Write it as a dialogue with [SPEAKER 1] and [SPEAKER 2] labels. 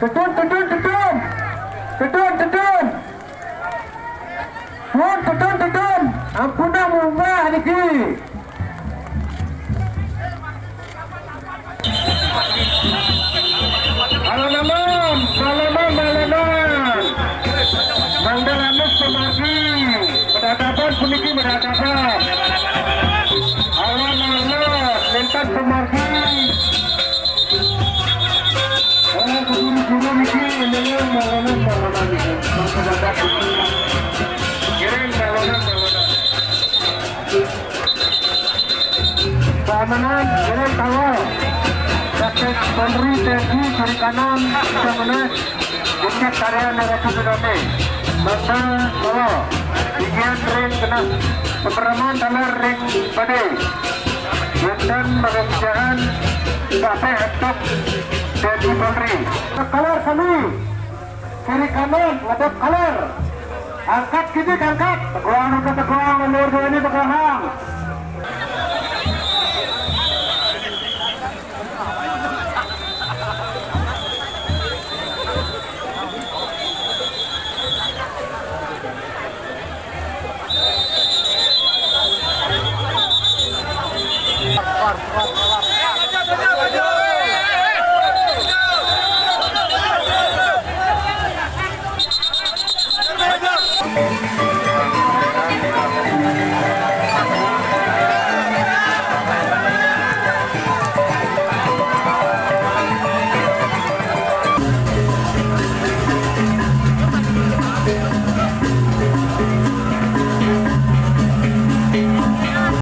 [SPEAKER 1] Tutun, tutun, tutun. Tutun, tutun. Tutun, tutun, tutun. Ampuna mumba niki. Alaman, alaman, alaman. Manggalamus pemargi. Berhadapan puniki berhadapan. Alaman, lintas pemargi. Guru-guru niki mendengar malaman kirim malaman keamanan kirim kawal praktek Polri TNI kiri kanan keamanan jenis karya negara Sudote maka kawal bagian ring kena pemeraman dalam ring badai dan pengerjaan sampai untuk TNI Polri. Kalar kami kiri kanan ngadep kalar angkat kiri angkat teguang ke teguang nomor 2 ini teguang